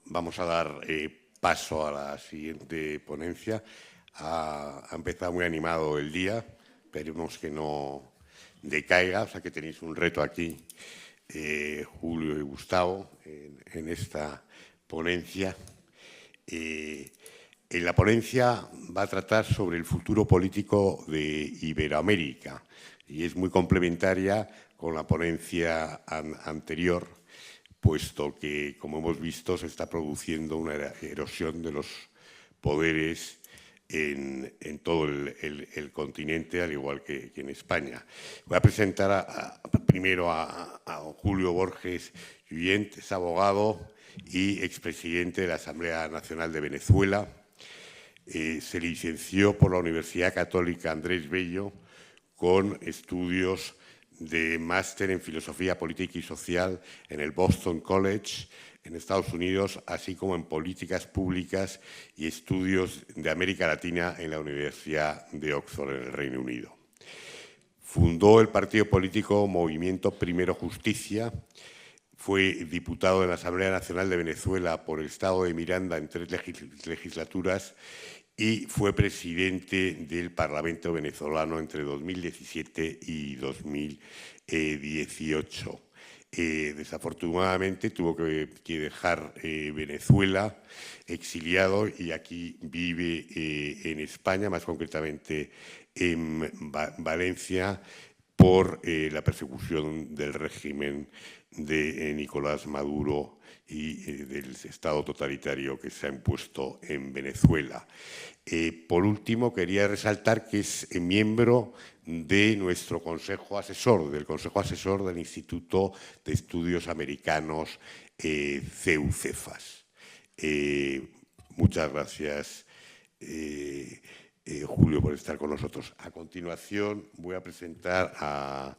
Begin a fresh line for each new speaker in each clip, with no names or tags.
vamos a dar paso a la siguiente ponencia. Ha empezado muy animado el día, esperemos que no decaiga, o sea que tenéis un reto aquí, Julio y Gustavo, en esta ponencia. En la ponencia va a tratar sobre el futuro político de Iberoamérica y es muy complementaria con la ponencia anterior, puesto que, como hemos visto, se está produciendo una erosión de los poderes en todo el continente, al igual que en España. Voy a presentar primero a Julio Borges Lluyent, es abogado y expresidente de la Asamblea Nacional de Venezuela. Se licenció por la Universidad Católica Andrés Bello con estudios de máster en Filosofía Política y Social en el Boston College, en Estados Unidos, así como en Políticas Públicas y Estudios de América Latina en la Universidad de Oxford, en el Reino Unido. Fundó el partido político Movimiento Primero Justicia, fue diputado en la Asamblea Nacional de Venezuela por el Estado de Miranda en 3 legislaturas y fue presidente del Parlamento venezolano entre 2017 y 2018. Desafortunadamente tuvo que dejar Venezuela exiliado y aquí vive en España, más concretamente en Valencia, por la persecución del régimen de Nicolás Maduro y del Estado totalitario que se ha impuesto en Venezuela. Por último, quería resaltar que es miembro de nuestro Consejo Asesor, del Consejo Asesor del Instituto de Estudios Americanos CEU-CEFAS. Muchas gracias, Julio, por estar con nosotros. A continuación voy a presentar a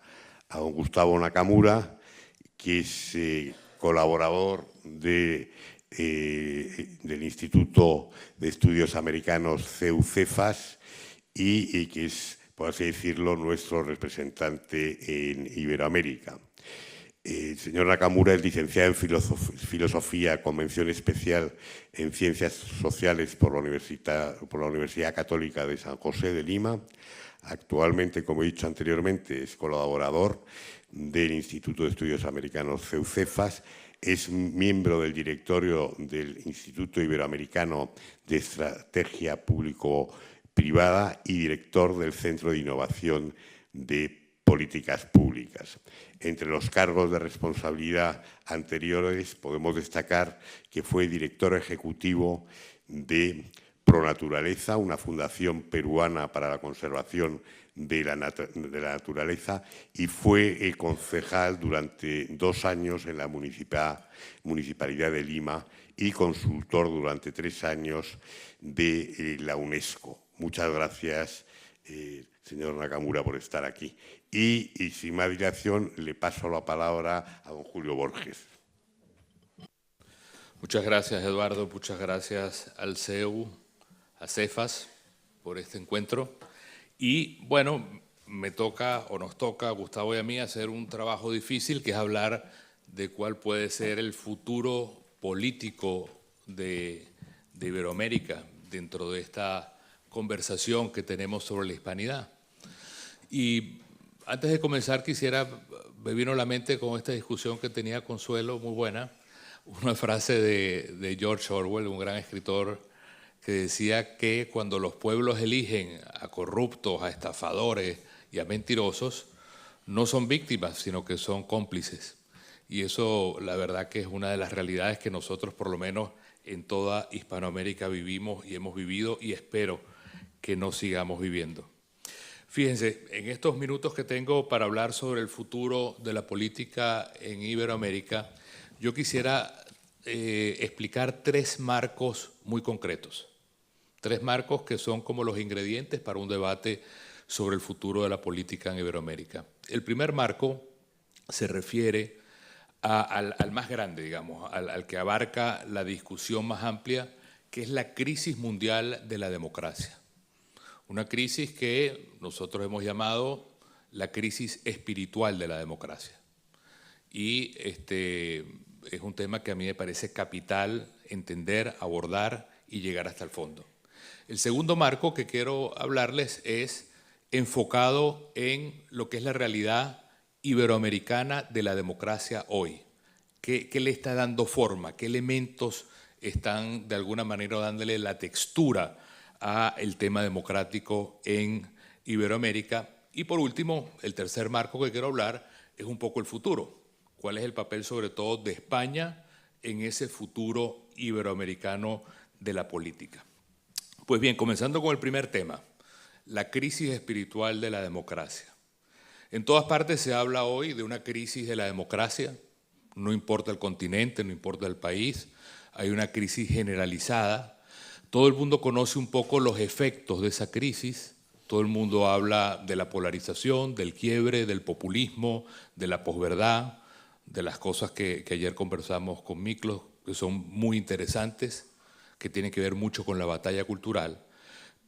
don Gustavo Nakamura, que es colaborador del Instituto de Estudios Americanos CEU-CEFAS y que es, por así decirlo, nuestro representante en Iberoamérica. El señor Nakamura es licenciado en Filosofía con mención especial en Ciencias Sociales por la Universidad Católica de San José de Lima. Actualmente, como he dicho anteriormente, es colaborador del Instituto de Estudios Americanos CEU-CEFAS, es miembro del directorio del Instituto Iberoamericano de Estrategia Público-Privada y director del Centro de Innovación de Políticas Públicas. Entre los cargos de responsabilidad anteriores podemos destacar que fue director ejecutivo de Pronaturaleza, una fundación peruana para la conservación de la naturaleza, y fue concejal durante 2 años en la Municipalidad de Lima y consultor durante 3 años de la UNESCO. Muchas gracias, señor Nakamura, por estar aquí. Y sin más dilación, le paso la palabra a don Julio Borges.
Muchas gracias, Eduardo. Muchas gracias al CEU, a CEFAS, por este encuentro. Y, bueno, me toca, o nos toca, a Gustavo y a mí, hacer un trabajo difícil, que es hablar de cuál puede ser el futuro político de Iberoamérica dentro de esta conversación que tenemos sobre la hispanidad. Y antes de comenzar, me vino a la mente con esta discusión que tenía Consuelo, muy buena, una frase de George Orwell, un gran escritor, que decía que cuando los pueblos eligen a corruptos, a estafadores y a mentirosos, no son víctimas, sino que son cómplices. Y eso, la verdad, que es una de las realidades que nosotros, por lo menos en toda Hispanoamérica, vivimos y hemos vivido, y espero que no sigamos viviendo. Fíjense, en estos minutos que tengo para hablar sobre el futuro de la política en Iberoamérica, yo quisiera explicar 3 marcos muy concretos. 3 marcos que son como los ingredientes para un debate sobre el futuro de la política en Iberoamérica. El primer marco se refiere al más grande, digamos, al que abarca la discusión más amplia, que es la crisis mundial de la democracia. Una crisis que nosotros hemos llamado la crisis espiritual de la democracia. Y es un tema que a mí me parece capital entender, abordar y llegar hasta el fondo. El segundo marco que quiero hablarles es enfocado en lo que es la realidad iberoamericana de la democracia hoy. ¿Qué le está dando forma? ¿Qué elementos están de alguna manera dándole la textura al tema democrático en Iberoamérica? Y por último, el tercer marco que quiero hablar es un poco el futuro. ¿Cuál es el papel sobre todo de España en ese futuro iberoamericano de la política? Pues bien, comenzando con el primer tema, la crisis espiritual de la democracia. En todas partes se habla hoy de una crisis de la democracia, no importa el continente, no importa el país, hay una crisis generalizada. Todo el mundo conoce un poco los efectos de esa crisis, todo el mundo habla de la polarización, del quiebre, del populismo, de la posverdad, de las cosas que ayer conversamos con Miklos, que son muy interesantes, que tienen que ver mucho con la batalla cultural,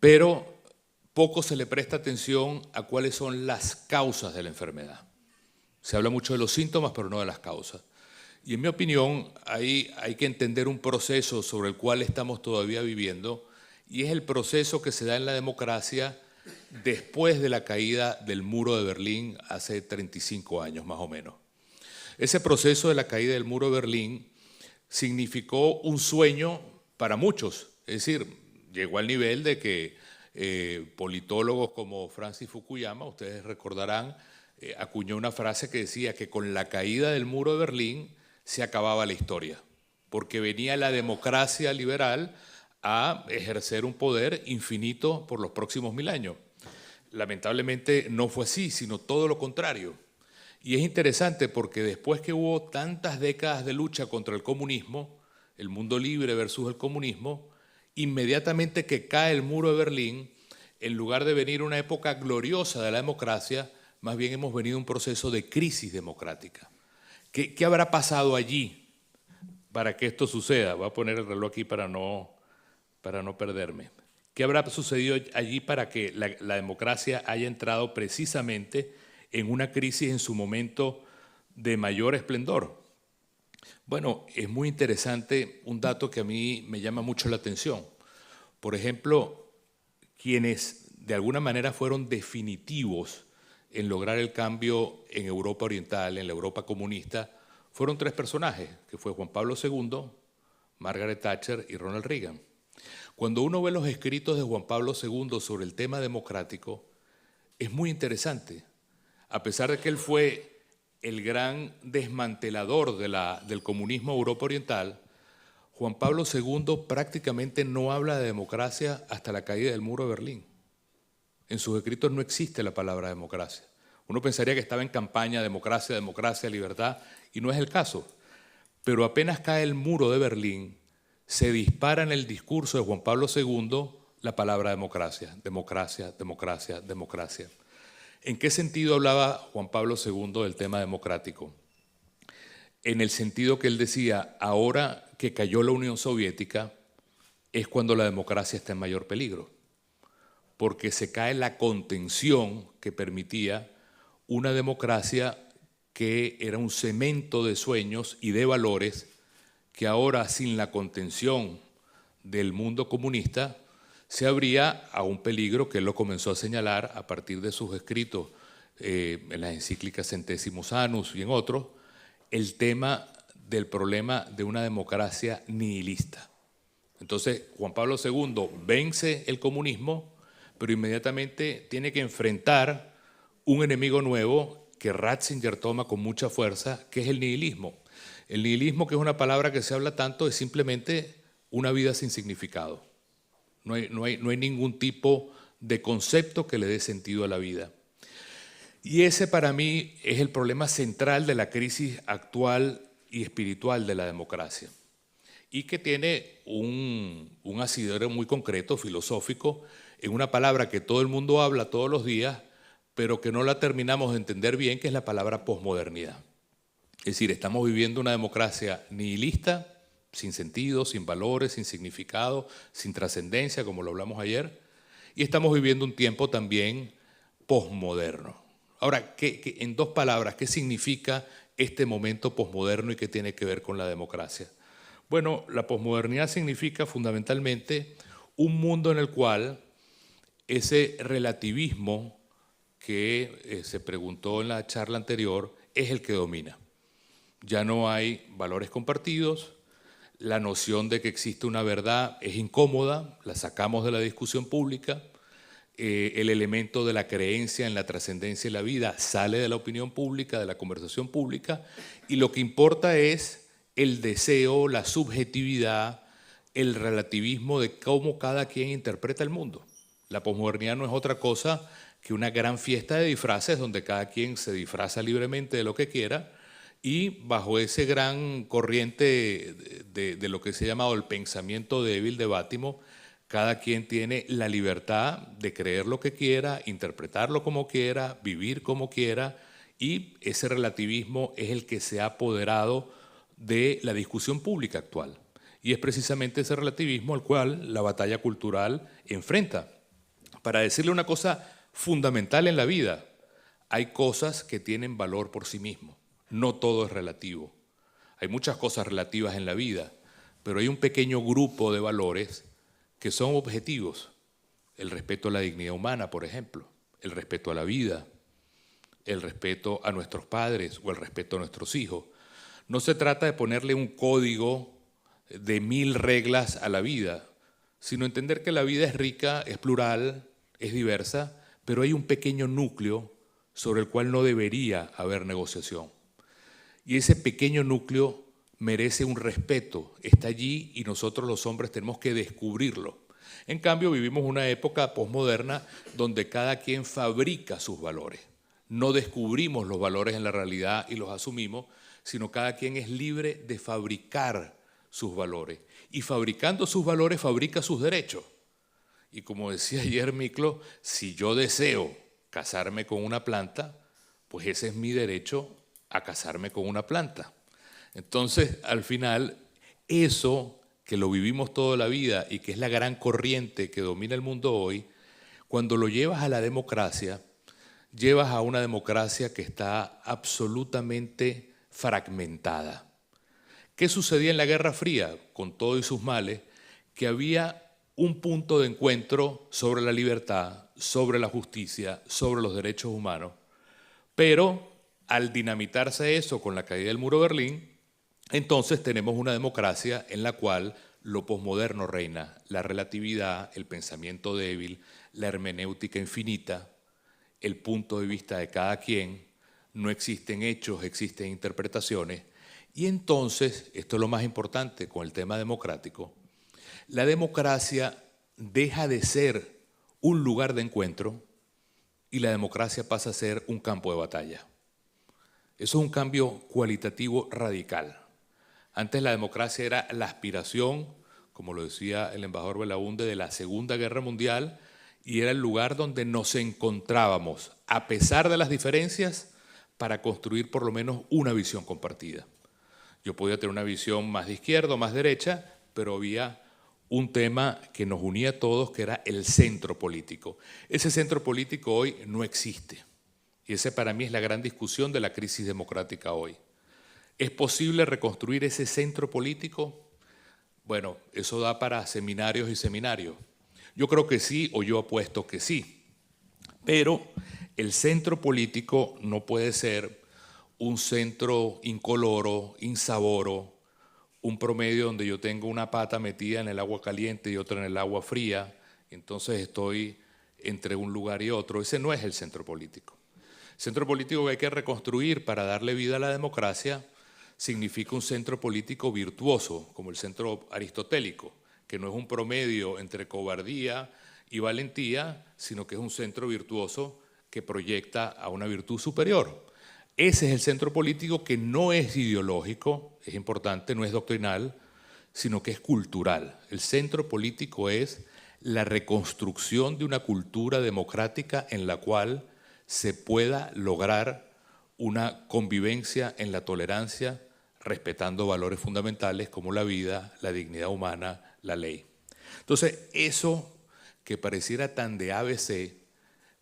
pero poco se le presta atención a cuáles son las causas de la enfermedad. Se habla mucho de los síntomas, pero no de las causas. Y en mi opinión, hay que entender un proceso sobre el cual estamos todavía viviendo, y es el proceso que se da en la democracia después de la caída del muro de Berlín hace 35 años más o menos. Ese proceso de la caída del muro de Berlín significó un sueño para muchos, es decir, llegó al nivel de que politólogos como Francis Fukuyama, ustedes recordarán, acuñó una frase que decía que con la caída del muro de Berlín se acababa la historia, porque venía la democracia liberal a ejercer un poder infinito por los próximos 1000 años. Lamentablemente no fue así, sino todo lo contrario. Y es interesante porque después que hubo tantas décadas de lucha contra el comunismo, el mundo libre versus el comunismo, inmediatamente que cae el muro de Berlín, en lugar de venir una época gloriosa de la democracia, más bien hemos venido a un proceso de crisis democrática. ¿Qué habrá pasado allí para que esto suceda? Voy a poner el reloj aquí para no perderme. ¿Qué habrá sucedido allí para que la democracia haya entrado precisamente en una crisis en su momento de mayor esplendor? Bueno, es muy interesante un dato que a mí me llama mucho la atención. Por ejemplo, quienes de alguna manera fueron definitivos en lograr el cambio en Europa Oriental, en la Europa comunista, fueron 3 personajes, que fue Juan Pablo II, Margaret Thatcher y Ronald Reagan. Cuando uno ve los escritos de Juan Pablo II sobre el tema democrático, es muy interesante. A pesar de que él fue el gran desmantelador del comunismo Europa Oriental, Juan Pablo II prácticamente no habla de democracia hasta la caída del muro de Berlín. En sus escritos no existe la palabra democracia. Uno pensaría que estaba en campaña democracia, democracia, libertad, y no es el caso. Pero apenas cae el muro de Berlín, se dispara en el discurso de Juan Pablo II la palabra democracia, democracia, democracia, democracia. ¿En qué sentido hablaba Juan Pablo II del tema democrático? En el sentido que él decía, ahora que cayó la Unión Soviética, es cuando la democracia está en mayor peligro, porque se cae la contención que permitía una democracia que era un cemento de sueños y de valores que ahora, sin la contención del mundo comunista, se abría a un peligro que él lo comenzó a señalar a partir de sus escritos en las encíclicas Centésimos Annus y en otros, el tema del problema de una democracia nihilista. Entonces, Juan Pablo II vence el comunismo, pero inmediatamente tiene que enfrentar un enemigo nuevo que Ratzinger toma con mucha fuerza, que es el nihilismo. El nihilismo, que es una palabra que se habla tanto, es simplemente una vida sin significado. No hay ningún tipo de concepto que le dé sentido a la vida. Y ese para mí es el problema central de la crisis actual y espiritual de la democracia. Y que tiene un asidero muy concreto, filosófico, en una palabra que todo el mundo habla todos los días, pero que no la terminamos de entender bien, que es la palabra posmodernidad. Es decir, estamos viviendo una democracia nihilista, sin sentido, sin valores, sin significado, sin trascendencia, como lo hablamos ayer, y estamos viviendo un tiempo también posmoderno. Ahora, en 2 palabras, ¿qué significa este momento posmoderno y qué tiene que ver con la democracia? Bueno, la posmodernidad significa fundamentalmente un mundo en el cual ese relativismo que se preguntó en la charla anterior es el que domina. Ya no hay valores compartidos, la noción de que existe una verdad es incómoda, la sacamos de la discusión pública, el elemento de la creencia en la trascendencia de la vida sale de la opinión pública, de la conversación pública, y lo que importa es el deseo, la subjetividad, el relativismo de cómo cada quien interpreta el mundo. La posmodernidad no es otra cosa que una gran fiesta de disfraces donde cada quien se disfraza libremente de lo que quiera, y bajo ese gran corriente de lo que se ha llamado el pensamiento débil de Bátimo, cada quien tiene la libertad de creer lo que quiera, interpretarlo como quiera, vivir como quiera, y ese relativismo es el que se ha apoderado de la discusión pública actual. Y es precisamente ese relativismo al cual la batalla cultural enfrenta. Para decirle una cosa fundamental en la vida, hay cosas que tienen valor por sí mismos. No todo es relativo. Hay muchas cosas relativas en la vida, pero hay un pequeño grupo de valores que son objetivos. El respeto a la dignidad humana, por ejemplo, el respeto a la vida, el respeto a nuestros padres o el respeto a nuestros hijos. No se trata de ponerle un código de 1000 reglas a la vida, sino entender que la vida es rica, es plural, es diversa, pero hay un pequeño núcleo sobre el cual no debería haber negociación. Y ese pequeño núcleo merece un respeto, está allí y nosotros los hombres tenemos que descubrirlo. En cambio, vivimos una época posmoderna donde cada quien fabrica sus valores. No descubrimos los valores en la realidad y los asumimos, sino cada quien es libre de fabricar sus valores. Y fabricando sus valores, fabrica sus derechos. Y como decía ayer Miklo, si yo deseo casarme con una planta, pues ese es mi derecho a casarme con una planta. Entonces, al final, eso que lo vivimos toda la vida y que es la gran corriente que domina el mundo hoy, cuando lo llevas a la democracia, llevas a una democracia que está absolutamente fragmentada. ¿Qué sucedía en la Guerra Fría, con todo y sus males? Que había un punto de encuentro sobre la libertad, sobre la justicia, sobre los derechos humanos, pero al dinamitarse eso con la caída del muro de Berlín, entonces tenemos una democracia en la cual lo posmoderno reina, la relatividad, el pensamiento débil, la hermenéutica infinita, el punto de vista de cada quien, no existen hechos, existen interpretaciones, y entonces, esto es lo más importante con el tema democrático, la democracia deja de ser un lugar de encuentro y la democracia pasa a ser un campo de batalla. Eso es un cambio cualitativo radical. Antes la democracia era la aspiración, como lo decía el embajador Belaúnde, de la Segunda Guerra Mundial, y era el lugar donde nos encontrábamos, a pesar de las diferencias, para construir por lo menos una visión compartida. Yo podía tener una visión más de izquierda o más derecha, pero había un tema que nos unía a todos, que era el centro político. Ese centro político hoy no existe. Y ese para mí es la gran discusión de la crisis democrática hoy. ¿Es posible reconstruir ese centro político? Bueno, eso da para seminarios y seminarios. Yo creo que sí, o yo apuesto que sí. Pero el centro político no puede ser un centro incoloro, insaboro, un promedio donde yo tengo una pata metida en el agua caliente y otra en el agua fría, entonces estoy entre un lugar y otro. Ese no es el centro político. El centro político que hay que reconstruir para darle vida a la democracia significa un centro político virtuoso, como el centro aristotélico, que no es un promedio entre cobardía y valentía, sino que es un centro virtuoso que proyecta a una virtud superior. Ese es el centro político que no es ideológico, es importante, no es doctrinal, sino que es cultural. El centro político es la reconstrucción de una cultura democrática en la cual se pueda lograr una convivencia en la tolerancia, respetando valores fundamentales como la vida, la dignidad humana, la ley. Entonces, eso que pareciera tan de ABC,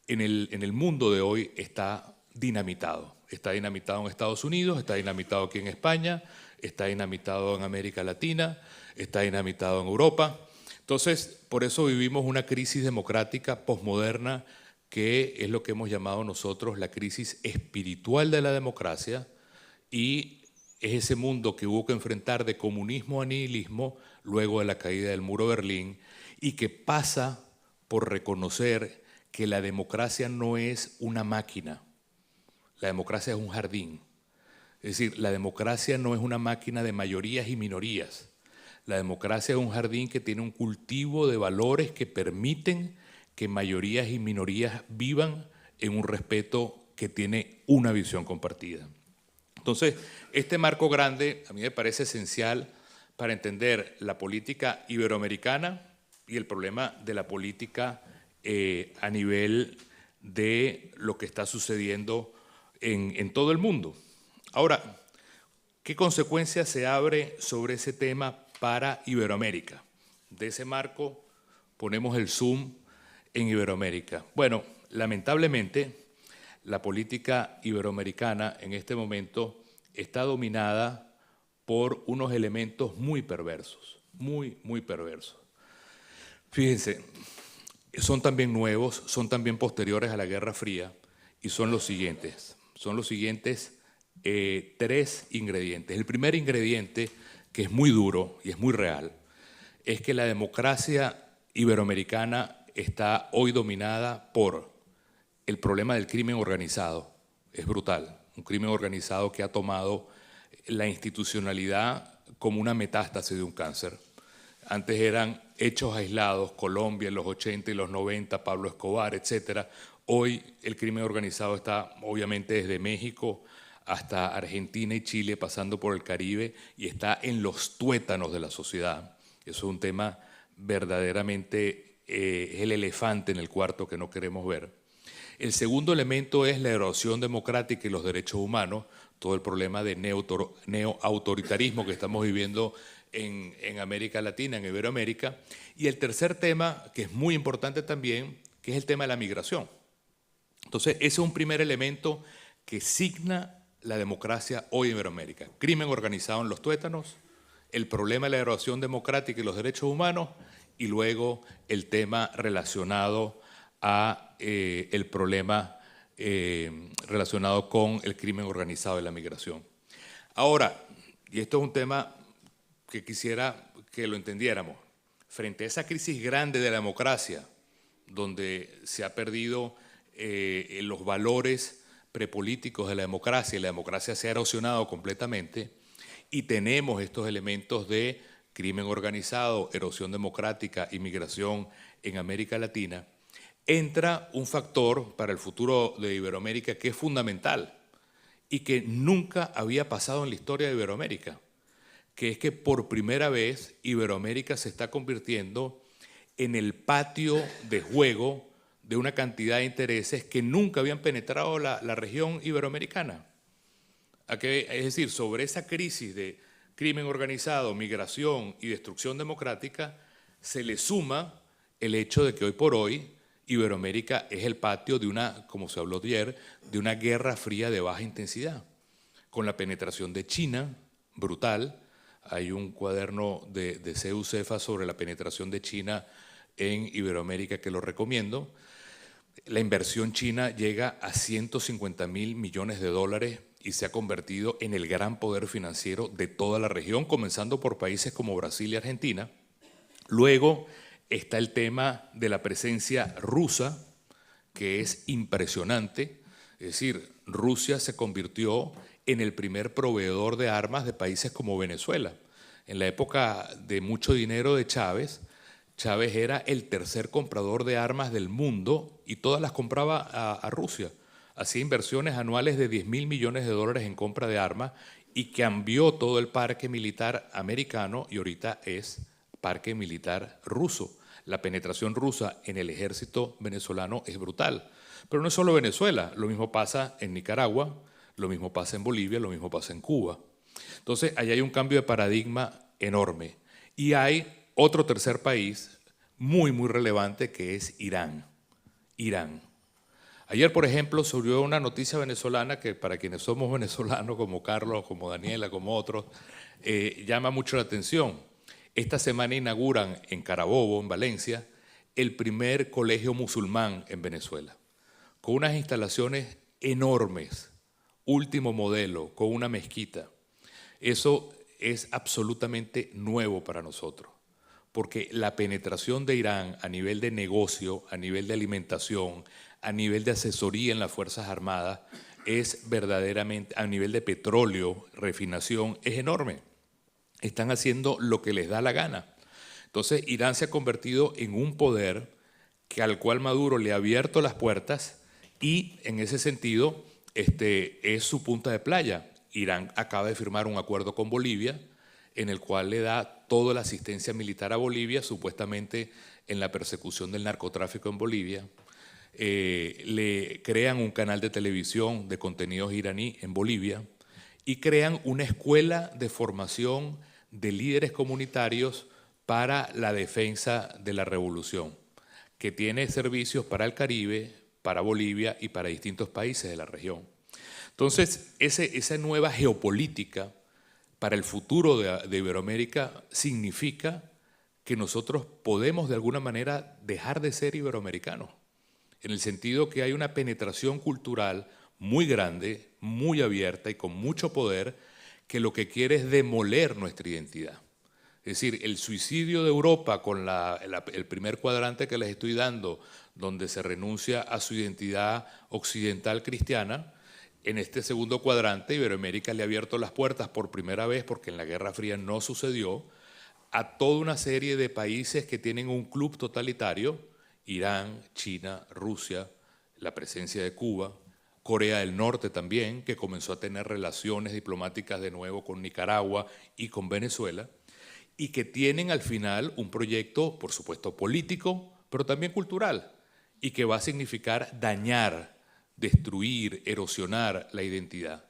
en el mundo de hoy está dinamitado. Está dinamitado en Estados Unidos, está dinamitado aquí en España, está dinamitado en América Latina, está dinamitado en Europa. Entonces, por eso vivimos una crisis democrática posmoderna que es lo que hemos llamado nosotros la crisis espiritual de la democracia, y es ese mundo que hubo que enfrentar de comunismo a nihilismo luego de la caída del muro de Berlín, y que pasa por reconocer que la democracia no es una máquina, la democracia es un jardín. Es decir, la democracia no es una máquina de mayorías y minorías. La democracia es un jardín que tiene un cultivo de valores que permiten que mayorías y minorías vivan en un respeto que tiene una visión compartida. Entonces, este marco grande a mí me parece esencial para entender la política iberoamericana y el problema de la política a nivel de lo que está sucediendo en todo el mundo. Ahora, ¿qué consecuencias se abre sobre ese tema para Iberoamérica? De ese marco ponemos el zoom en Iberoamérica. Bueno, lamentablemente, la política iberoamericana en este momento está dominada por unos elementos muy perversos, muy perversos. Fíjense, son también nuevos, son también posteriores a la Guerra Fría, y son los siguientes. Son los siguientes tres ingredientes. El primer ingrediente, que es muy duro y es muy real, es que la democracia iberoamericana está hoy dominada por el problema del crimen organizado. Es brutal, un crimen organizado que ha tomado la institucionalidad como una metástasis de un cáncer. Antes eran hechos aislados, Colombia en los 80 y los 90, Pablo Escobar, etc. Hoy el crimen organizado está obviamente desde México hasta Argentina y Chile, pasando por el Caribe, y está en los tuétanos de la sociedad. Eso es un tema verdaderamente, es el elefante en el cuarto que no queremos ver. El segundo elemento es la erosión democrática y los derechos humanos, todo el problema de neoautoritarismo que estamos viviendo en América Latina, en Iberoamérica. Y el tercer tema, que es muy importante también, que es el tema de la migración. Entonces, ese es un primer elemento que signa la democracia hoy en Iberoamérica. Crimen organizado en los tuétanos, el problema de la erosión democrática y los derechos humanos, y luego el tema relacionado a el problema relacionado con el crimen organizado y la migración. Ahora, y esto es un tema que quisiera que lo entendiéramos, frente a esa crisis grande de la democracia, donde se ha perdido los valores prepolíticos de la democracia y la democracia se ha erosionado completamente, y tenemos estos elementos de crimen organizado, erosión democrática, inmigración en América Latina, entra un factor para el futuro de Iberoamérica que es fundamental y que nunca había pasado en la historia de Iberoamérica, que es que por primera vez Iberoamérica se está convirtiendo en el patio de juego de una cantidad de intereses que nunca habían penetrado la región iberoamericana. Es decir, sobre esa crisis de crimen organizado, migración y destrucción democrática, se le suma el hecho de que hoy por hoy Iberoamérica es el patio de una, como se habló ayer, de una guerra fría de baja intensidad, con la penetración de China, brutal. Hay un cuaderno de CEU Cefas sobre la penetración de China en Iberoamérica que lo recomiendo. La inversión china llega a 150.000 millones de dólares y se ha convertido en el gran poder financiero de toda la región, comenzando por países como Brasil y Argentina. Luego está el tema de la presencia rusa, que es impresionante. Es decir, Rusia se convirtió en el primer proveedor de armas de países como Venezuela. En la época de mucho dinero de Chávez, Chávez era el tercer comprador de armas del mundo y todas las compraba a Rusia. Hacía inversiones anuales de 10.000 millones de dólares en compra de armas y cambió todo el parque militar americano y ahorita es parque militar ruso. La penetración rusa en el ejército venezolano es brutal. Pero no es solo Venezuela, lo mismo pasa en Nicaragua, lo mismo pasa en Bolivia, lo mismo pasa en Cuba. Entonces, allá hay un cambio de paradigma enorme. Y hay otro tercer país muy relevante que es Irán. Irán. Ayer, por ejemplo, surgió una noticia venezolana que para quienes somos venezolanos, como Carlos, como Daniela, como otros, llama mucho la atención. Esta semana inauguran en Carabobo, en Valencia, el primer colegio musulmán en Venezuela, con unas instalaciones enormes, último modelo, con una mezquita. Eso es absolutamente nuevo para nosotros, porque la penetración de Irán a nivel de negocio, a nivel de alimentación, a nivel de asesoría en las Fuerzas Armadas, es verdaderamente, a nivel de petróleo, refinación, es enorme. Están haciendo lo que les da la gana. Entonces, Irán se ha convertido en un poder al cual Maduro le ha abierto las puertas y, en ese sentido, es su punta de playa. Irán acaba de firmar un acuerdo con Bolivia en el cual le da toda la asistencia militar a Bolivia, supuestamente en la persecución del narcotráfico en Bolivia. Le crean un canal de televisión de contenidos iraní en Bolivia y crean una escuela de formación de líderes comunitarios para la defensa de la revolución, que tiene servicios para el Caribe, para Bolivia y para distintos países de la región. Entonces, esa nueva geopolítica para el futuro de Iberoamérica significa que nosotros podemos de alguna manera dejar de ser iberoamericanos, en el sentido que hay una penetración cultural muy grande, muy abierta y con mucho poder, que lo que quiere es demoler nuestra identidad. Es decir, el suicidio de Europa con el primer cuadrante que les estoy dando, donde se renuncia a su identidad occidental cristiana, en este segundo cuadrante Iberoamérica le ha abierto las puertas por primera vez, porque en la Guerra Fría no sucedió, a toda una serie de países que tienen un club totalitario: Irán, China, Rusia, la presencia de Cuba, Corea del Norte también, que comenzó a tener relaciones diplomáticas de nuevo con Nicaragua y con Venezuela, y que tienen al final un proyecto, por supuesto, político, pero también cultural, y que va a significar dañar, destruir, erosionar la identidad.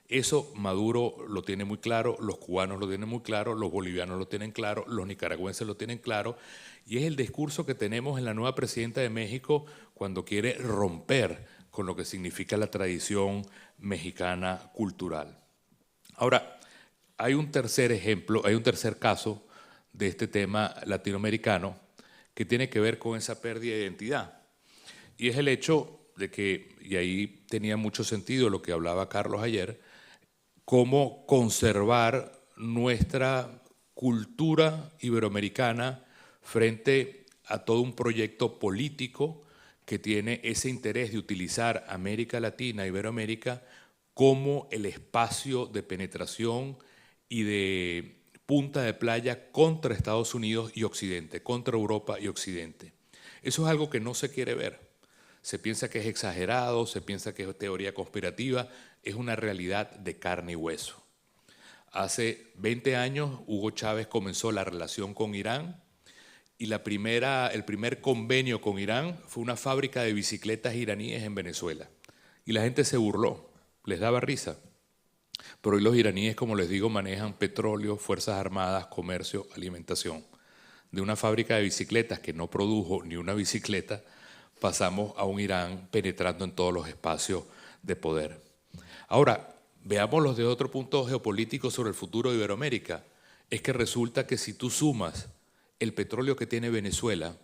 Eso Maduro lo tiene muy claro, los cubanos lo tienen muy claro, los bolivianos lo tienen claro, los nicaragüenses lo tienen claro, y es el discurso que tenemos en la nueva presidenta de México cuando quiere romper con lo que significa la tradición mexicana cultural. Ahora, hay un tercer ejemplo, hay un tercer caso de este tema latinoamericano que tiene que ver con esa pérdida de identidad, y es el hecho de que, y ahí tenía mucho sentido lo que hablaba Carlos ayer, cómo conservar nuestra cultura iberoamericana frente a todo un proyecto político que tiene ese interés de utilizar América Latina, Iberoamérica, como el espacio de penetración y de punta de playa contra Estados Unidos y Occidente, contra Europa y Occidente. Eso es algo que no se quiere ver. Se piensa que es exagerado, se piensa que es teoría conspirativa, es una realidad de carne y hueso. Hace 20 años Hugo Chávez comenzó la relación con Irán y el primer convenio con Irán fue una fábrica de bicicletas iraníes en Venezuela. Y la gente se burló, les daba risa. Pero hoy los iraníes, como les digo, manejan petróleo, fuerzas armadas, comercio, alimentación. De una fábrica de bicicletas que no produjo ni una bicicleta, pasamos a un Irán penetrando en todos los espacios de poder. Ahora, veámoslo de otro punto geopolítico sobre el futuro de Iberoamérica. Es que resulta que si tú sumas el petróleo que tiene Venezuela,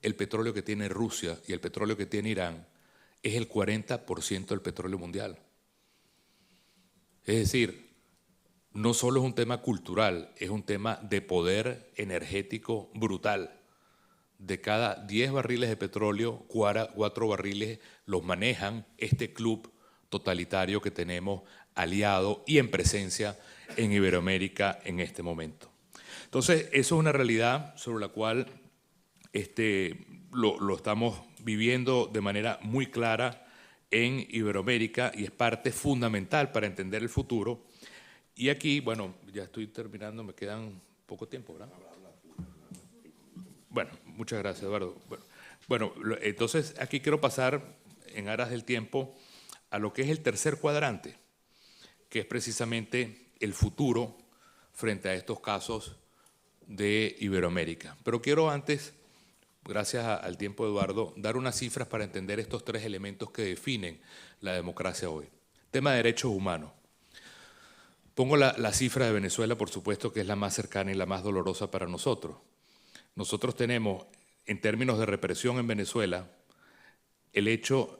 el petróleo que tiene Rusia y el petróleo que tiene Irán, es el 40% del petróleo mundial. Es decir, no solo es un tema cultural, es un tema de poder energético brutal. De cada 10 barriles de petróleo, 4 barriles los manejan este club totalitario que tenemos aliado y en presencia en Iberoamérica en este momento. Entonces, eso es una realidad sobre la cual lo estamos viviendo de manera muy clara en Iberoamérica y es parte fundamental para entender el futuro. Y aquí, bueno, ya estoy terminando, me quedan poco tiempo, ¿verdad? Bueno, muchas gracias, Eduardo. Bueno, entonces aquí quiero pasar, en aras del tiempo, a lo que es el tercer cuadrante, que es precisamente el futuro frente a estos casos de Iberoamérica. Pero quiero antes gracias al tiempo de Eduardo, dar unas cifras para entender estos tres elementos que definen la democracia hoy. Tema de derechos humanos. Pongo la cifra de Venezuela, por supuesto, que es la más cercana y la más dolorosa para nosotros. Nosotros tenemos, en términos de represión en Venezuela, el hecho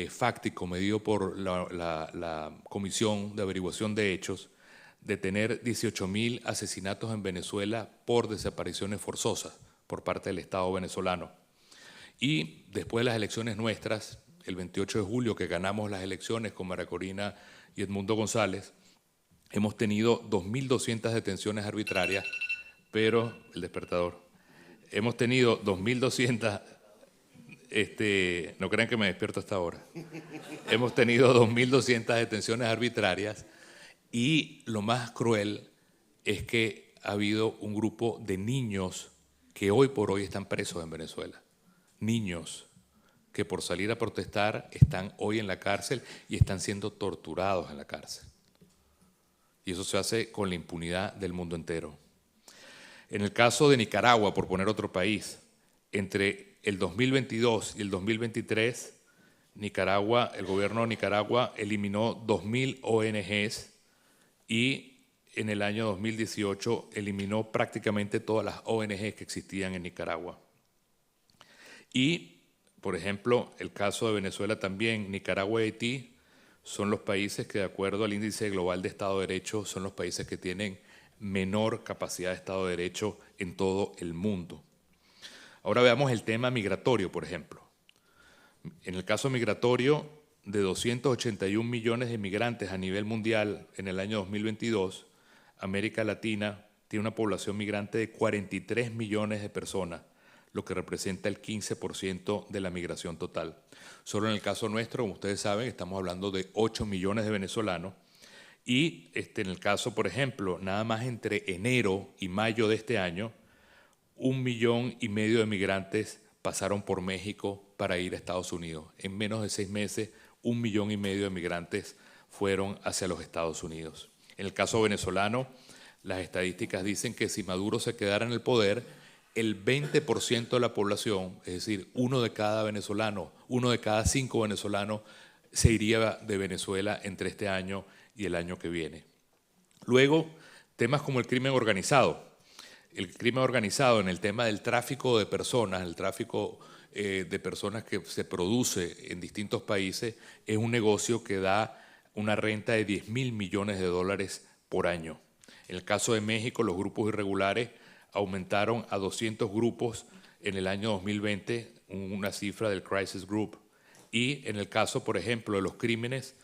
fáctico medido por la Comisión de Averiguación de Hechos de tener 18.000 asesinatos en Venezuela por desapariciones forzosas por parte del Estado venezolano. Y después de las elecciones nuestras, el 28 de julio, que ganamos las elecciones con María Corina y Edmundo González, hemos tenido 2.200 detenciones arbitrarias, pero el despertador. Hemos tenido 2.200, no crean que me despierto hasta ahora. Hemos tenido 2.200 detenciones arbitrarias y lo más cruel es que ha habido un grupo de niños que hoy por hoy están presos en Venezuela. Niños que por salir a protestar están hoy en la cárcel y están siendo torturados en la cárcel. Y eso se hace con la impunidad del mundo entero. En el caso de Nicaragua, por poner otro país, entre el 2022 y el 2023, Nicaragua, el gobierno de Nicaragua eliminó 2.000 ONGs y en el año 2018 eliminó prácticamente todas las ONGs que existían en Nicaragua. Y, por ejemplo, el caso de Venezuela también, Nicaragua y Haití son los países que, de acuerdo al Índice Global de Estado de Derecho, son los países que tienen menor capacidad de Estado de Derecho en todo el mundo. Ahora veamos el tema migratorio, por ejemplo. En el caso migratorio, de 281 millones de migrantes a nivel mundial en el año 2022, América Latina tiene una población migrante de 43 millones de personas, lo que representa el 15% de la migración total. Solo en el caso nuestro, como ustedes saben, estamos hablando de 8 millones de venezolanos y en el caso, por ejemplo, nada más entre enero y mayo de este año, 1,5 millones de migrantes pasaron por México para ir a Estados Unidos. En menos de 6 meses, 1,5 millones de migrantes fueron hacia los Estados Unidos. En el caso venezolano, las estadísticas dicen que si Maduro se quedara en el poder, el 20% de la población, es decir, 1 de cada venezolano, 1 de cada 5 venezolanos, se iría de Venezuela entre este año y el año que viene. Luego, temas como el crimen organizado. El crimen organizado en el tema del tráfico de personas, el tráfico de personas que se produce en distintos países, es un negocio que da una renta de 10.000 millones de dólares por año. En el caso de México, los grupos irregulares aumentaron a 200 grupos en el año 2020, una cifra del Crisis Group. Y en el caso, por ejemplo, de los crímenes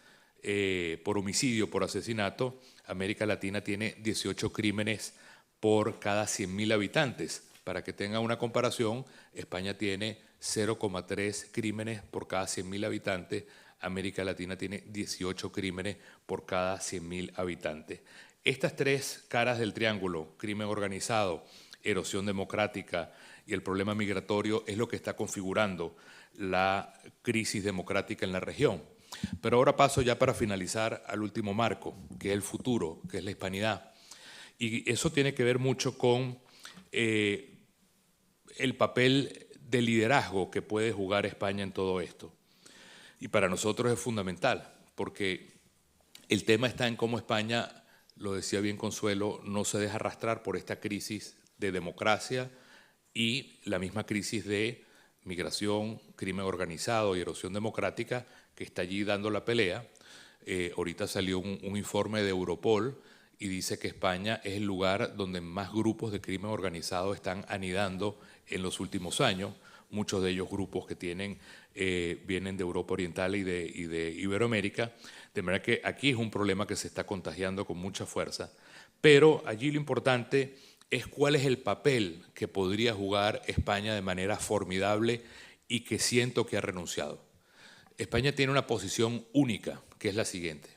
por homicidio, por asesinato, América Latina tiene 18 crímenes por cada 100.000 habitantes. Para que tenga una comparación, España tiene 0,3 crímenes por cada 100.000 habitantes, América Latina tiene 18 crímenes por cada 100.000 habitantes. Estas tres caras del triángulo, crimen organizado, erosión democrática y el problema migratorio, es lo que está configurando la crisis democrática en la región. Pero ahora paso ya para finalizar al último marco, que es el futuro, que es la hispanidad. Y eso tiene que ver mucho con el papel de liderazgo que puede jugar España en todo esto. Y para nosotros es fundamental, porque el tema está en cómo España, lo decía bien Consuelo, no se deja arrastrar por esta crisis de democracia y la misma crisis de migración, crimen organizado y erosión democrática que está allí dando la pelea. Ahorita salió un informe de Europol y dice que España es el lugar donde más grupos de crimen organizado están anidando en los últimos años. Muchos de ellos grupos que vienen de Europa Oriental y de Iberoamérica. De manera que aquí es un problema que se está contagiando con mucha fuerza. Pero allí lo importante es cuál es el papel que podría jugar España de manera formidable y que siento que ha renunciado. España tiene una posición única, que es la siguiente,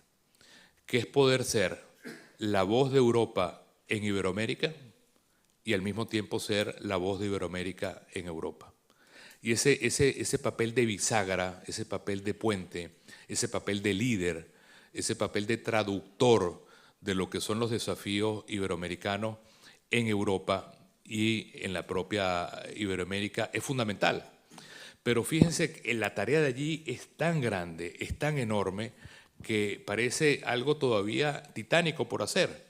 que es poder ser la voz de Europa en Iberoamérica y al mismo tiempo ser la voz de Iberoamérica en Europa. Y ese papel de bisagra, ese papel de puente, ese papel de líder, ese papel de traductor de lo que son los desafíos iberoamericanos en Europa y en la propia Iberoamérica es fundamental. Pero fíjense que la tarea de allí es tan grande, es tan enorme, que parece algo todavía titánico por hacer.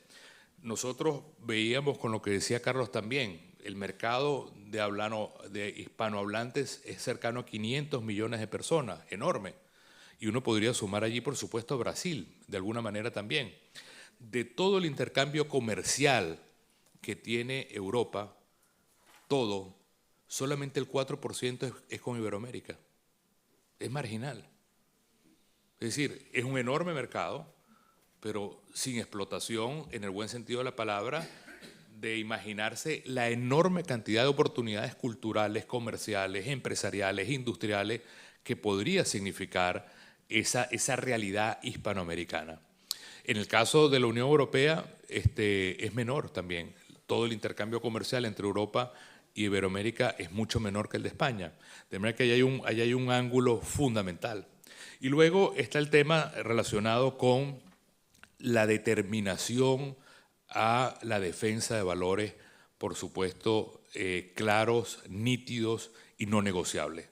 Nosotros veíamos con lo que decía Carlos también, el mercado de hispanohablantes es cercano a 500 millones de personas, enorme. Y uno podría sumar allí, por supuesto, a Brasil, de alguna manera también. De todo el intercambio comercial que tiene Europa, todo, solamente el 4% es con Iberoamérica. Es marginal. Es decir, es un enorme mercado, pero sin explotación, en el buen sentido de la palabra, de imaginarse la enorme cantidad de oportunidades culturales, comerciales, empresariales, industriales, que podría significar esa realidad hispanoamericana. En el caso de la Unión Europea es menor también. Todo el intercambio comercial entre Europa y Iberoamérica es mucho menor que el de España. De manera que ahí hay un ángulo fundamental. Y luego está el tema relacionado con la determinación a la defensa de valores, por supuesto, claros, nítidos y no negociables.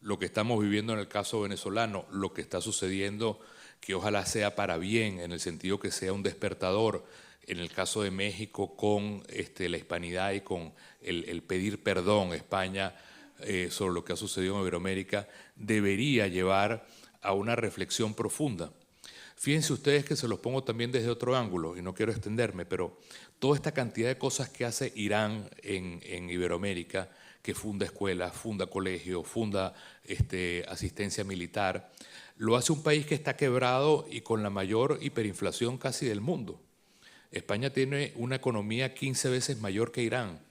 Lo que estamos viviendo en el caso venezolano, lo que está sucediendo, que ojalá sea para bien, en el sentido que sea un despertador, en el caso de México con la hispanidad y con el pedir perdón a España sobre lo que ha sucedido en Iberoamérica, debería llevar a una reflexión profunda. Fíjense ustedes que se los pongo también desde otro ángulo, y no quiero extenderme, pero toda esta cantidad de cosas que hace Irán en Iberoamérica, que funda escuelas, funda colegios, funda asistencia militar, lo hace un país que está quebrado y con la mayor hiperinflación casi del mundo. España tiene una economía 15 veces mayor que Irán,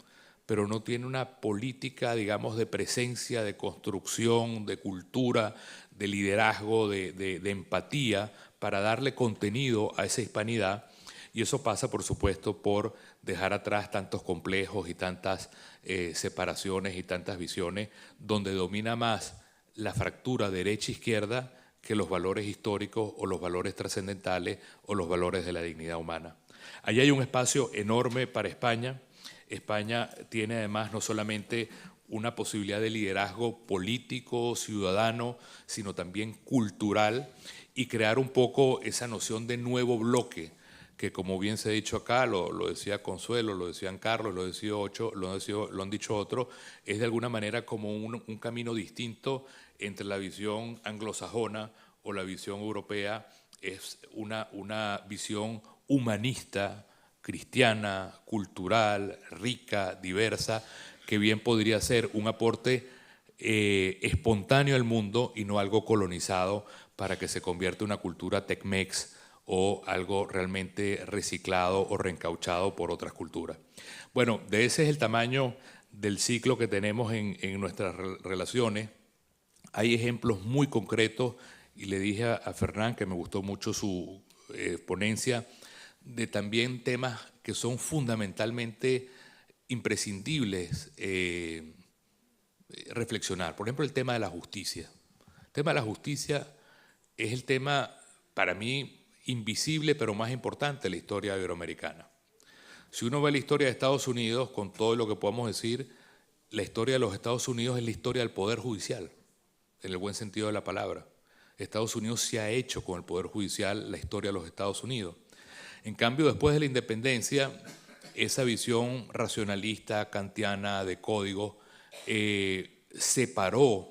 pero no tiene una política, digamos, de presencia, de construcción, de cultura, de liderazgo, de empatía, para darle contenido a esa hispanidad. Y eso pasa, por supuesto, por dejar atrás tantos complejos y tantas separaciones y tantas visiones, donde domina más la fractura derecha-izquierda que los valores históricos o los valores trascendentales o los valores de la dignidad humana. Allí hay un espacio enorme para España. España tiene además no solamente una posibilidad de liderazgo político, ciudadano, sino también cultural, y crear un poco esa noción de nuevo bloque, que como bien se ha dicho acá, lo decía Consuelo, lo decían Carlos, lo decía Ocho, lo han dicho otros, es de alguna manera como un camino distinto entre la visión anglosajona o la visión europea. Es una visión humanista, cristiana, cultural, rica, diversa, que bien podría ser un aporte espontáneo al mundo y no algo colonizado para que se convierta en una cultura Tex-Mex o algo realmente reciclado o reencauchado por otras culturas. Bueno, de ese es el tamaño del ciclo que tenemos en nuestras relaciones. Hay ejemplos muy concretos, y le dije a Fernán que me gustó mucho su ponencia, de también temas que son fundamentalmente imprescindibles reflexionar. Por ejemplo, el tema de la justicia. El tema de la justicia es el tema, para mí, invisible, pero más importante de la historia iberoamericana. Si uno ve la historia de Estados Unidos, con todo lo que podamos decir, la historia de los Estados Unidos es la historia del poder judicial, en el buen sentido de la palabra. Estados Unidos se ha hecho con el poder judicial la historia de los Estados Unidos. En cambio, después de la independencia, esa visión racionalista, kantiana, de código, separó,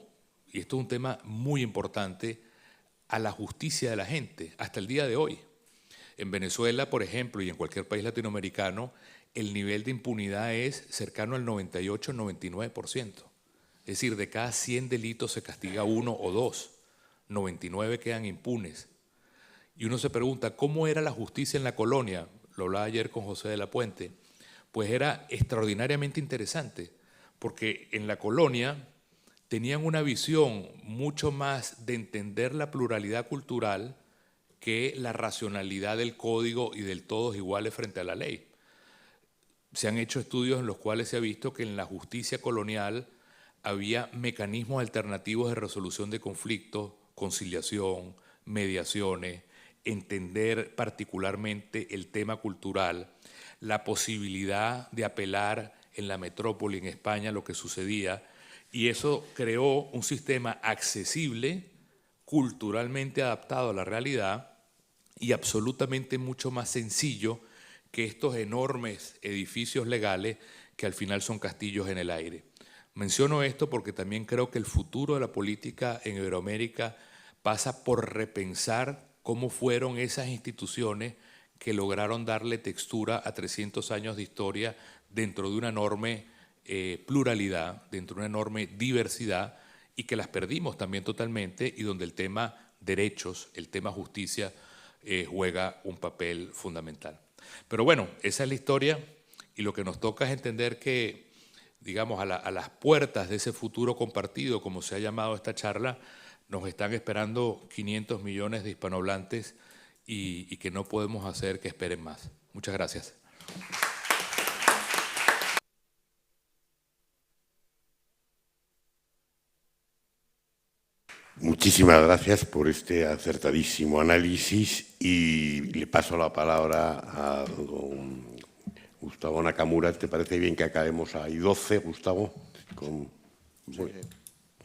y esto es un tema muy importante, a la justicia de la gente, hasta el día de hoy. En Venezuela, por ejemplo, y en cualquier país latinoamericano, el nivel de impunidad es cercano al 98-99%. Es decir, de cada 100 delitos se castiga 1 o 2, 99 quedan impunes. Y uno se pregunta, ¿cómo era la justicia en la colonia? Lo hablaba ayer con José de la Puente. Pues era extraordinariamente interesante, porque en la colonia tenían una visión mucho más de entender la pluralidad cultural que la racionalidad del código y del todos iguales frente a la ley. Se han hecho estudios en los cuales se ha visto que en la justicia colonial había mecanismos alternativos de resolución de conflictos, conciliación, mediaciones, entender particularmente el tema cultural, la posibilidad de apelar en la metrópoli, en España, lo que sucedía, y eso creó un sistema accesible, culturalmente adaptado a la realidad y absolutamente mucho más sencillo que estos enormes edificios legales que al final son castillos en el aire. Menciono esto porque también creo que el futuro de la política en Iberoamérica pasa por repensar cómo fueron esas instituciones que lograron darle textura a 300 años de historia dentro de una enorme pluralidad, dentro de una enorme diversidad, y que las perdimos también totalmente, y donde el tema derechos, el tema justicia, juega un papel fundamental. Pero bueno, esa es la historia, y lo que nos toca es entender que, digamos, a las puertas de ese futuro compartido, como se ha llamado esta charla, nos están esperando 500 millones de hispanohablantes y que no podemos hacer que esperen más. Muchas gracias.
Muchísimas gracias por este acertadísimo análisis y le paso la palabra a don Gustavo Nakamura. ¿Te parece bien que acabemos ahí 12, Gustavo? Muchas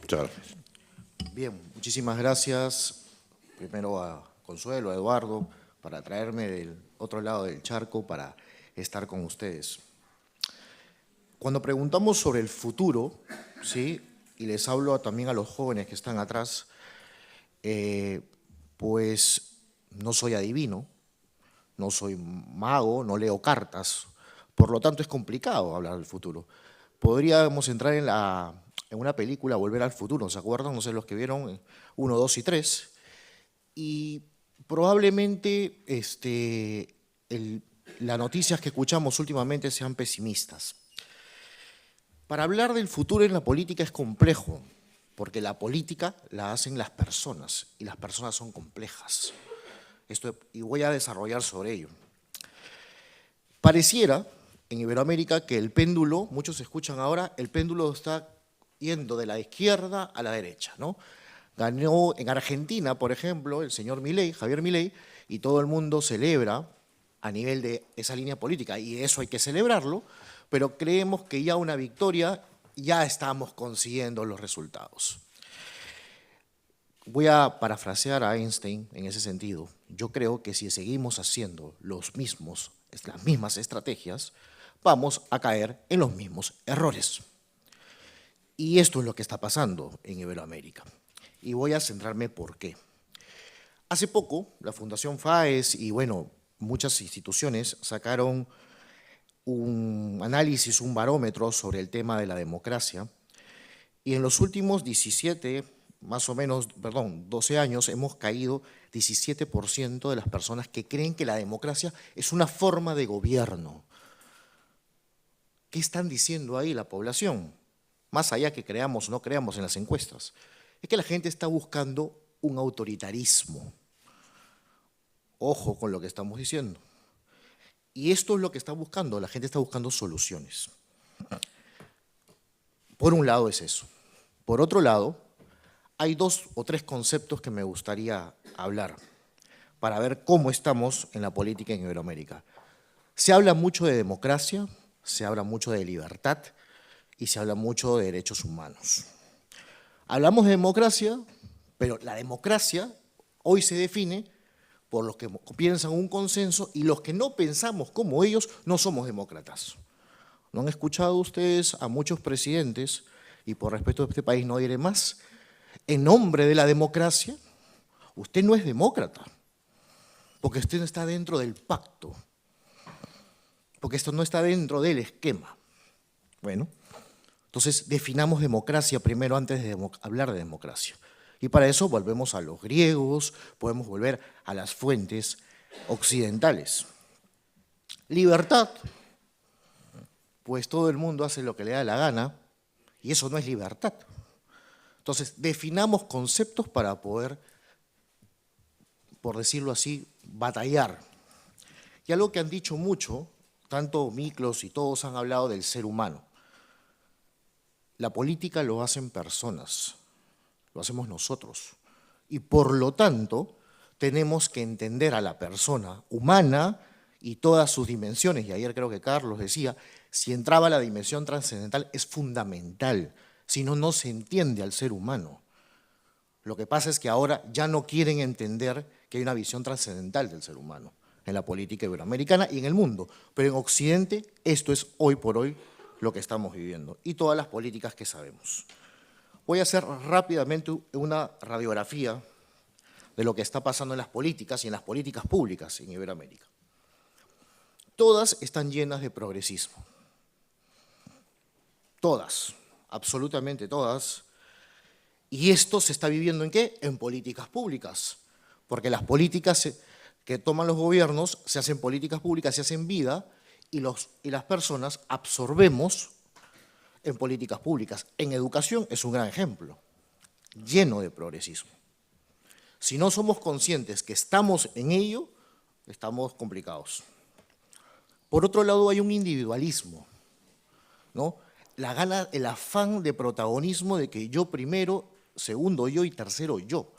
gracias.
Bien, muchísimas gracias. Primero a Consuelo, a Eduardo, para traerme del otro lado del charco para estar con ustedes. Cuando preguntamos sobre el futuro, ¿sí?, y les hablo también a los jóvenes que están atrás, pues no soy adivino, no soy mago, no leo cartas, por lo tanto es complicado hablar del futuro. Podríamos entrar en una película, Volver al Futuro, ¿se acuerdan? No sé, los que vieron 1, 2 y 3, y probablemente las noticias que escuchamos últimamente sean pesimistas. Para hablar del futuro en la política es complejo, porque la política la hacen las personas, y las personas son complejas. Y voy a desarrollar sobre ello. Pareciera en Iberoamérica que el péndulo, muchos escuchan ahora, el péndulo está yendo de la izquierda a la derecha, ¿no? Ganó en Argentina, por ejemplo, el señor Milei, Javier Milei, y todo el mundo celebra a nivel de esa línea política, y eso hay que celebrarlo, pero creemos que ya una victoria, ya estamos consiguiendo los resultados. Voy a parafrasear a Einstein en ese sentido. Yo creo que si seguimos haciendo las mismas estrategias, vamos a caer en los mismos errores. Y esto es lo que está pasando en Iberoamérica. Y voy a centrarme por qué. Hace poco, la Fundación FAES y, bueno, muchas instituciones sacaron un análisis, un barómetro sobre el tema de la democracia, y en los últimos 12 años hemos caído 17% de las personas que creen que la democracia es una forma de gobierno. ¿Qué están diciendo ahí la población? Más allá que creamos o no creamos en las encuestas, es que la gente está buscando un autoritarismo. Ojo con lo que estamos diciendo. Y esto es lo que está buscando, la gente está buscando soluciones. Por un lado es eso. Por otro lado, hay 2 o 3 conceptos que me gustaría hablar para ver cómo estamos en la política en Iberoamérica. Se habla mucho de democracia, se habla mucho de libertad y se habla mucho de derechos humanos. Hablamos de democracia, pero la democracia hoy se define por los que piensan un consenso, y los que no pensamos como ellos no somos demócratas. ¿No han escuchado ustedes a muchos presidentes, y por respeto a este país no diré más, en nombre de la democracia? Usted no es demócrata, porque usted no está dentro del pacto, porque esto no está dentro del esquema. Bueno, entonces definamos democracia primero antes de hablar de democracia. Y para eso volvemos a los griegos, podemos volver a las fuentes occidentales. Libertad, pues todo el mundo hace lo que le da la gana, y eso no es libertad. Entonces, definamos conceptos para poder, por decirlo así, batallar. Y algo que han dicho mucho, tanto Miklos y todos han hablado del ser humano. La política lo hacen personas, lo hacemos nosotros. Y por lo tanto, tenemos que entender a la persona humana y todas sus dimensiones, y ayer creo que Carlos decía, si entraba la dimensión trascendental es fundamental, si no, no se entiende al ser humano. Lo que pasa es que ahora ya no quieren entender que hay una visión trascendental del ser humano en la política iberoamericana y en el mundo, pero en Occidente esto es hoy por hoy lo que estamos viviendo y todas las políticas que sabemos. Voy a hacer rápidamente una radiografía de lo que está pasando en las políticas y en las políticas públicas en Iberoamérica. Todas están llenas de progresismo. Todas, absolutamente todas. Y esto se está viviendo ¿en qué? En políticas públicas. Porque las políticas que toman los gobiernos se hacen políticas públicas, se hacen vida y las personas absorbemos en políticas públicas. En educación es un gran ejemplo, lleno de progresismo. Si no somos conscientes que estamos en ello, estamos complicados. Por otro lado, hay un individualismo, ¿no? La gana, el afán de protagonismo de que yo primero, segundo yo y tercero yo.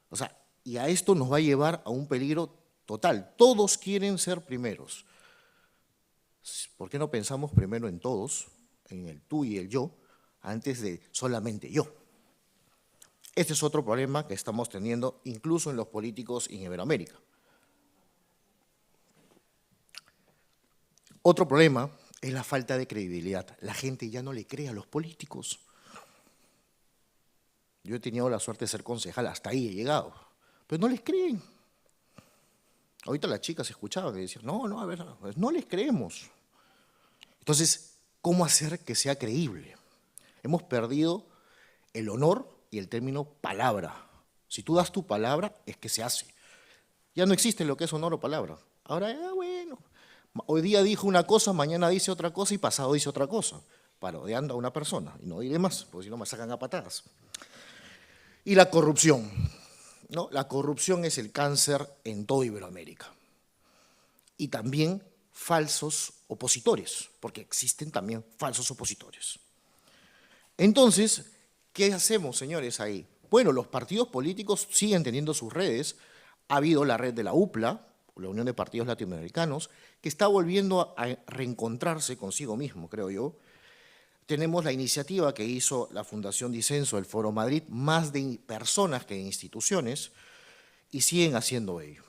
O sea, y a esto nos va a llevar a un peligro total. Todos quieren ser primeros. ¿Por qué no pensamos primero en todos, en el tú y el yo, antes de solamente yo? Este es otro problema que estamos teniendo incluso en los políticos en Iberoamérica. Otro problema es la falta de credibilidad. La gente ya no le cree a los políticos. Yo he tenido la suerte de ser concejal, hasta ahí he llegado, pero no les creen. Ahorita las chicas escuchaban y decían, no, a ver, no les creemos. Entonces, ¿cómo hacer que sea creíble? Hemos perdido el honor y el término palabra. Si tú das tu palabra, es que se hace. Ya no existe lo que es honor o palabra. Ahora, bueno, hoy día dijo una cosa, mañana dice otra cosa y pasado dice otra cosa, parodiando a una persona. Y no diré más, porque si no me sacan a patadas. Y la corrupción, ¿no? La corrupción es el cáncer en toda Iberoamérica. Y también falsos opositores, porque existen también falsos opositores. Entonces, ¿qué hacemos, señores, ahí? Bueno, los partidos políticos siguen teniendo sus redes. Ha habido la red de la UPLA, la Unión de Partidos Latinoamericanos, que está volviendo a reencontrarse consigo mismo, creo yo. Tenemos la iniciativa que hizo la Fundación Disenso, el Foro Madrid, más de personas que de instituciones, y siguen haciendo ello.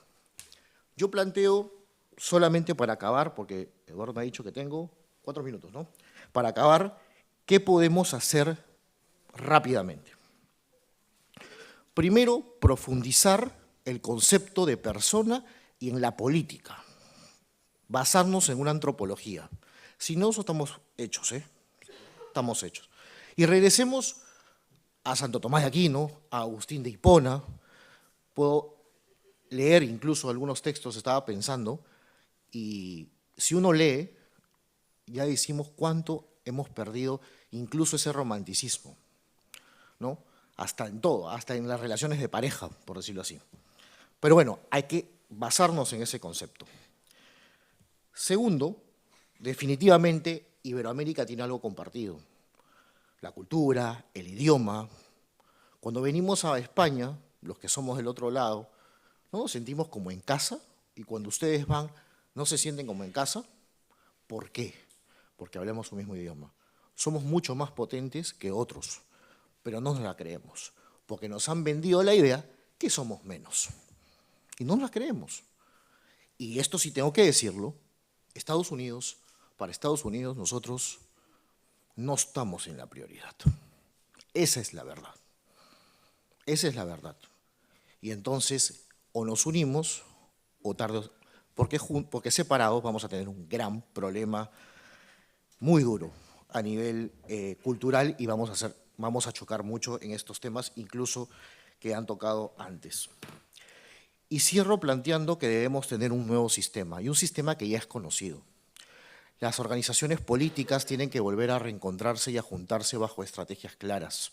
Yo planteo, solamente para acabar, porque Eduardo me ha dicho que tengo 4 minutos, ¿no? Para acabar, ¿qué podemos hacer rápidamente? Primero, profundizar el concepto de persona y en la política, basarnos en una antropología. Si no, eso estamos hechos, Estamos hechos. Y regresemos a Santo Tomás de Aquino, a Agustín de Hipona. Puedo leer incluso algunos textos, estaba pensando, y si uno lee, ya decimos cuánto hemos perdido incluso ese romanticismo, ¿no? Hasta en todo, hasta en las relaciones de pareja, por decirlo así. Pero bueno, hay que basarnos en ese concepto. Segundo, definitivamente Iberoamérica tiene algo compartido. La cultura, el idioma. Cuando venimos a España, los que somos del otro lado, ¿no nos sentimos como en casa? Y cuando ustedes van, ¿no se sienten como en casa? ¿Por qué? Porque hablamos un mismo idioma. Somos mucho más potentes que otros, pero no nos la creemos, porque nos han vendido la idea que somos menos. Y no nos la creemos. Y esto sí tengo que decirlo, Estados Unidos, para Estados Unidos nosotros no estamos en la prioridad. Esa es la verdad. Esa es la verdad. Y entonces o nos unimos o tarde, porque separados vamos a tener un gran problema muy duro a nivel cultural y vamos a chocar mucho en estos temas, incluso que han tocado antes. Y cierro planteando que debemos tener un nuevo sistema, y un sistema que ya es conocido. Las organizaciones políticas tienen que volver a reencontrarse y a juntarse bajo estrategias claras,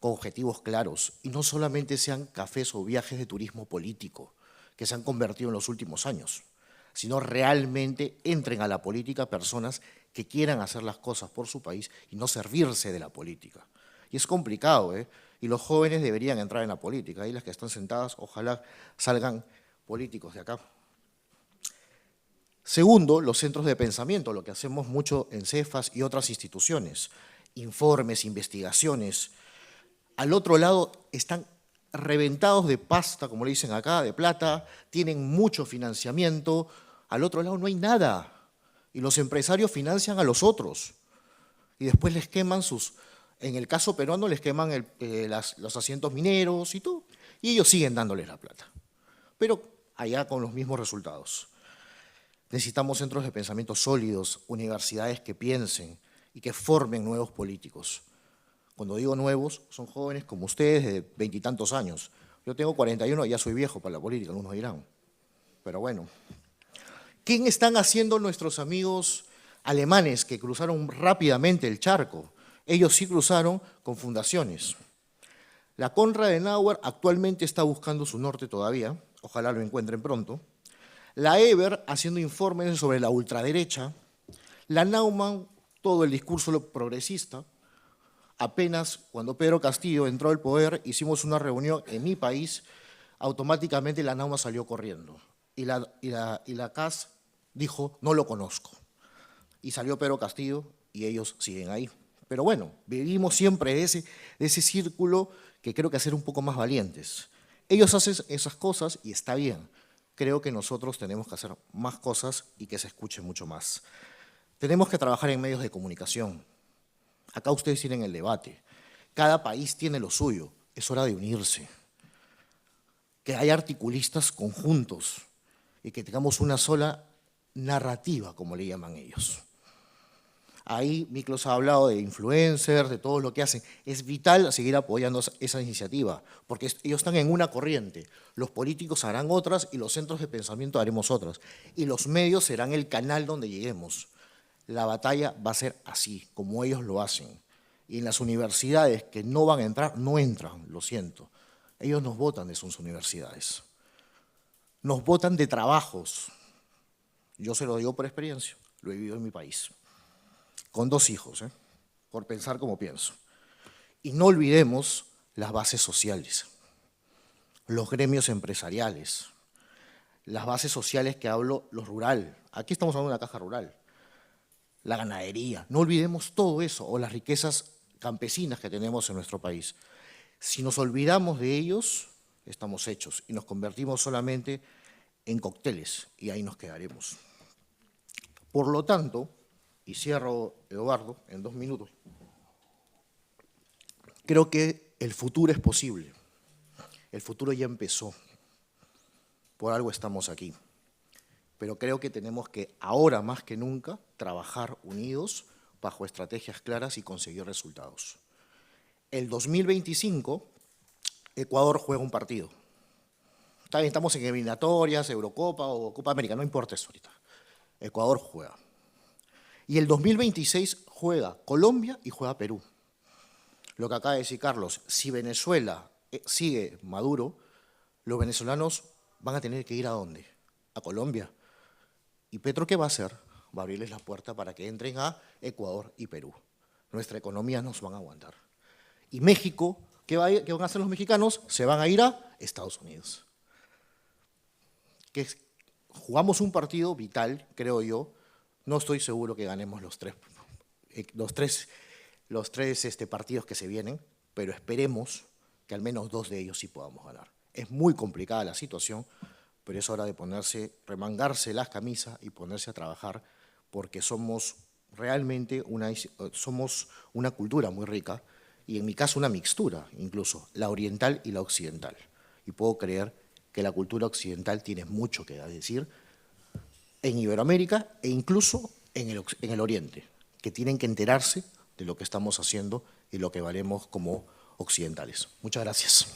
con objetivos claros, y no solamente sean cafés o viajes de turismo político, que se han convertido en los últimos años, sino realmente entren a la política personas que quieran hacer las cosas por su país y no servirse de la política. Y es complicado, y los jóvenes deberían entrar en la política, y las que están sentadas, ojalá salgan políticos de acá. Segundo, los centros de pensamiento, lo que hacemos mucho en Cefas y otras instituciones, informes, investigaciones. Al otro lado están reventados de pasta, como le dicen acá, de plata, tienen mucho financiamiento. Al otro lado no hay nada. Y los empresarios financian a los otros. Y después les queman en el caso peruano les queman los asientos mineros y todo. Y ellos siguen dándoles la plata. Pero allá con los mismos resultados. Necesitamos centros de pensamiento sólidos, universidades que piensen y que formen nuevos políticos. Cuando digo nuevos, son jóvenes como ustedes de 20 y tantos años. Yo tengo 41 y ya soy viejo para la política, algunos dirán. Pero bueno. ¿Qué están haciendo nuestros amigos alemanes que cruzaron rápidamente el charco? Ellos sí cruzaron con fundaciones. La Konrad Adenauer actualmente está buscando su norte todavía, ojalá lo encuentren pronto. La Eber haciendo informes sobre la ultraderecha. La Naumann, todo el discurso progresista. Apenas cuando Pedro Castillo entró al poder, hicimos una reunión en mi país, automáticamente la Naumann salió corriendo. Y la CAS dijo, no lo conozco. Y salió Pedro Castillo y ellos siguen ahí. Pero bueno, vivimos siempre de ese círculo que creo que hacer un poco más valientes. Ellos hacen esas cosas y está bien. Creo que nosotros tenemos que hacer más cosas y que se escuche mucho más. Tenemos que trabajar en medios de comunicación. Acá ustedes tienen el debate. Cada país tiene lo suyo. Es hora de unirse. Que haya articulistas conjuntos y que tengamos una sola narrativa, como le llaman ellos. Ahí Miklos ha hablado de influencers, de todo lo que hacen. Es vital seguir apoyando esa iniciativa, porque ellos están en una corriente. Los políticos harán otras y los centros de pensamiento haremos otras. Y los medios serán el canal donde lleguemos. La batalla va a ser así, como ellos lo hacen. Y en las universidades que no van a entrar, no entran, lo siento. Ellos nos botan de sus universidades. Nos botan de trabajos. Yo se lo digo por experiencia, lo he vivido en mi país. Con 2 hijos, por pensar como pienso. Y no olvidemos las bases sociales, los gremios empresariales, las bases sociales que hablo, lo rural. Aquí estamos hablando de una caja rural. La ganadería, no olvidemos todo eso, o las riquezas campesinas que tenemos en nuestro país. Si nos olvidamos de ellos, estamos hechos y nos convertimos solamente en cócteles y ahí nos quedaremos. Por lo tanto, y cierro, Eduardo, en 2 minutos, creo que el futuro es posible. El futuro ya empezó. Por algo estamos aquí. Pero creo que tenemos que, ahora más que nunca, trabajar unidos bajo estrategias claras y conseguir resultados. El 2025, Ecuador juega un partido. Está bien, estamos en eliminatorias, Eurocopa o Copa América, no importa eso ahorita. Ecuador juega. Y el 2026 juega Colombia y juega Perú. Lo que acaba de decir Carlos, si Venezuela sigue Maduro, los venezolanos van a tener que ir ¿a dónde? A Colombia. ¿Y Petro qué va a hacer? Va a abrirles la puerta para que entren a Ecuador y Perú. Nuestra economía nos van a aguantar. Y México, ¿qué van a hacer los mexicanos? Se van a ir a Estados Unidos. Jugamos un partido vital, creo yo. No estoy seguro que ganemos los tres partidos que se vienen, pero esperemos que al menos 2 de ellos sí podamos ganar. Es muy complicada la situación, pero es hora de remangarse las camisas y ponerse a trabajar, porque somos realmente una cultura muy rica, y en mi caso una mixtura, incluso, la oriental y la occidental. Y puedo creer que la cultura occidental tiene mucho que decir en Iberoamérica e incluso en el Oriente, que tienen que enterarse de lo que estamos haciendo y lo que valemos como occidentales. Muchas gracias.